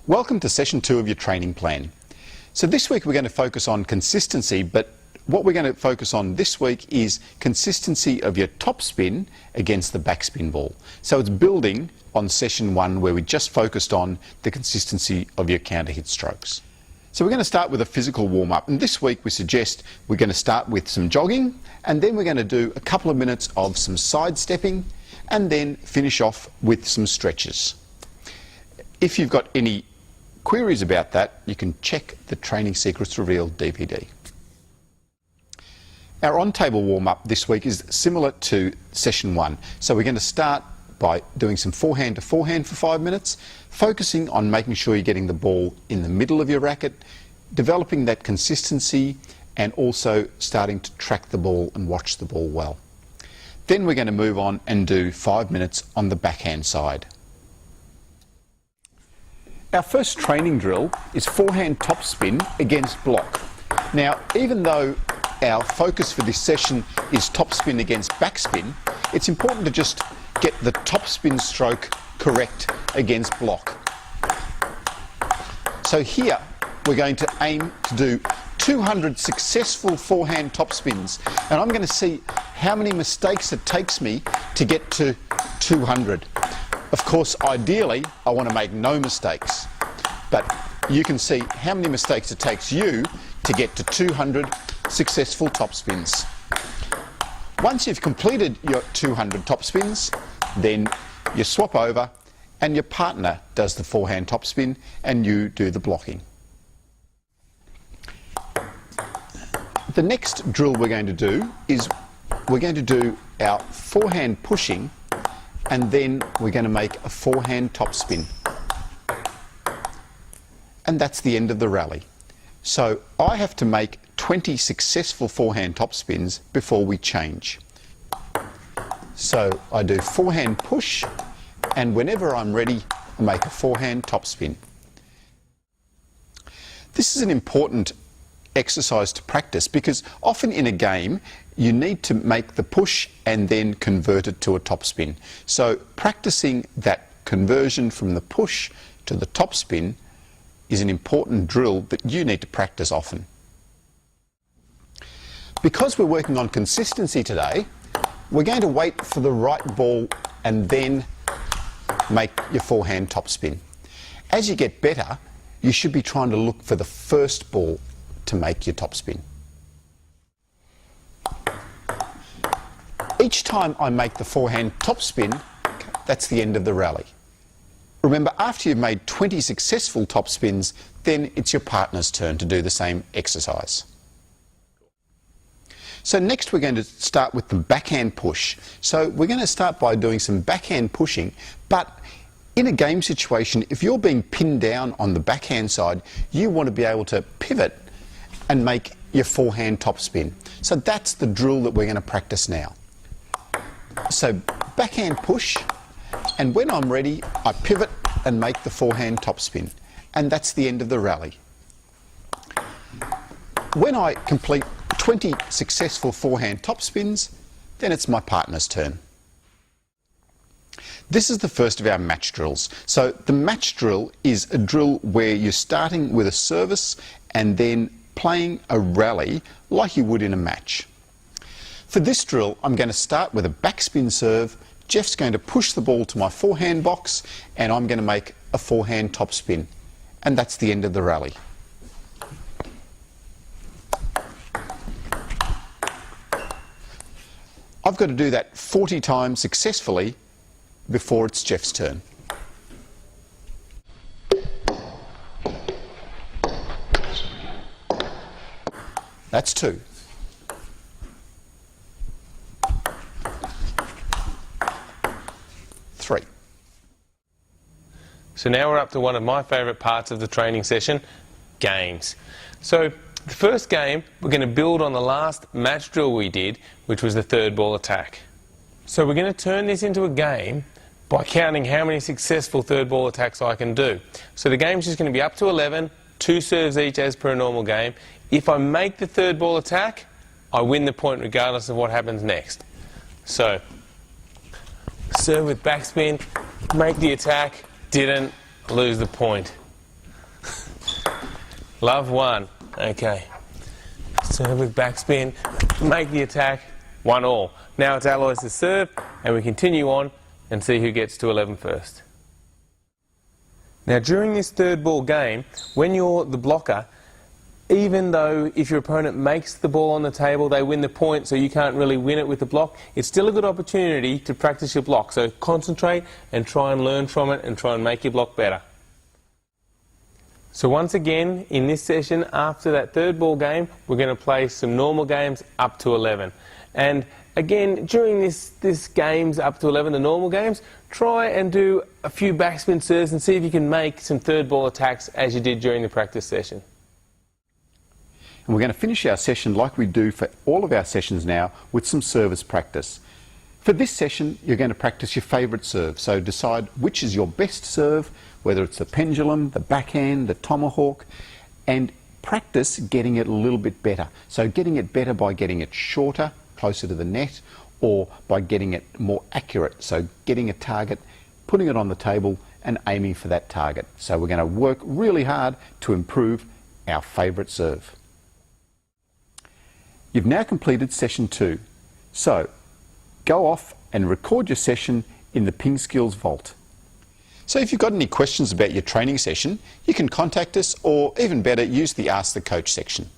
Welcome to session 2 of your training plan. So this week we're going to focus on consistency, but what we're going to focus on this week is consistency of your topspin against the backspin ball. So it's building on session 1 where we just focused on the consistency of your counter hit strokes. So we're going to start with a physical warm-up, and this week we suggest we're going to start with some jogging, and then we're going to do a couple of minutes of some sidestepping, and then finish off with some stretches. If you've got any queries about that, you can check the Training Secrets Revealed DVD. Our on-table warm-up this week is similar to session 1. So we're going to start by doing some forehand to forehand for 5 minutes, focusing on making sure you're getting the ball in the middle of your racket, developing that consistency, and also starting to track the ball and watch the ball well. Then we're going to move on and do 5 minutes on the backhand side. Our first training drill is forehand topspin against block. Now, even though our focus for this session is topspin against backspin, it's important to just get the topspin stroke correct against block. So here we're going to aim to do 200 successful forehand topspins, and I'm going to see how many mistakes it takes me to get to 200. Of course, ideally, I want to make no mistakes, but you can see how many mistakes it takes you to get to 200 successful topspins. Once you've completed your 200 topspins, then you swap over and your partner does the forehand topspin and you do the blocking. The next drill we're going to do is we're going to do our forehand pushing, and then we're going to make a forehand topspin. And that's the end of the rally. So I have to make 20 successful forehand topspins before we change. So I do forehand push, and whenever I'm ready, I make a forehand topspin. This is an important exercise to practice because often in a game you need to make the push and then convert it to a topspin. So practicing that conversion from the push to the topspin is an important drill that you need to practice often. Because we're working on consistency today, we're going to wait for the right ball and then make your forehand topspin. As you get better, you should be trying to look for the first ball to make your topspin. Each time I make the forehand topspin, that's the end of the rally. Remember, after you've made 20 successful topspins, then it's your partner's turn to do the same exercise. So next we're going to start with the backhand push. So we're going to start by doing some backhand pushing, but in a game situation, if you're being pinned down on the backhand side, you want to be able to pivot and make your forehand topspin. So that's the drill that we're going to practice now. So backhand push, and when I'm ready, I pivot and make the forehand topspin. And that's the end of the rally. When I complete 20 successful forehand topspins, then it's my partner's turn. This is the first of our match drills. So the match drill is a drill where you're starting with a service and then playing a rally like you would in a match. For this drill, I'm going to start with a backspin serve. Jeff's going to push the ball to my forehand box, and I'm going to make a forehand topspin. And that's the end of the rally. I've got to do that 40 times successfully before it's Jeff's turn. That's 2. Three. So now we're up to one of my favourite parts of the training session, games. So the first game, we're going to build on the last match drill we did, which was the third ball attack. So we're going to turn this into a game by counting how many successful third ball attacks I can do. So the game's just going to be up to 11, 2 serves each as per a normal game. If I make the third ball attack, I win the point regardless of what happens next. So serve with backspin, make the attack, didn't, lose the point. Love 1. Okay. Serve with backspin, make the attack, 1-all. Now it's Alois' serve, and we continue on and see who gets to 11 first. Now during this third ball game, when you're the blocker, even though if your opponent makes the ball on the table, they win the point, so you can't really win it with the block, it's still a good opportunity to practice your block. So concentrate and try and learn from it and try and make your block better. So once again, in this session, after that third ball game, we're going to play some normal games up to 11. And again, during this games up to 11, the normal games, try and do a few backspin serves and see if you can make some third ball attacks as you did during the practice session. And we're going to finish our session like we do for all of our sessions now with some service practice. For this session, you're going to practice your favourite serve. So decide which is your best serve, whether it's the pendulum, the backhand, the tomahawk, and practice getting it a little bit better. So getting it better by getting it shorter, closer to the net, or by getting it more accurate. So getting a target, putting it on the table and aiming for that target. So we're going to work really hard to improve our favourite serve. You've now completed session 2. So go off and record your session in the Ping Skills Vault. So if you've got any questions about your training session, you can contact us, or even better, use the Ask the Coach section.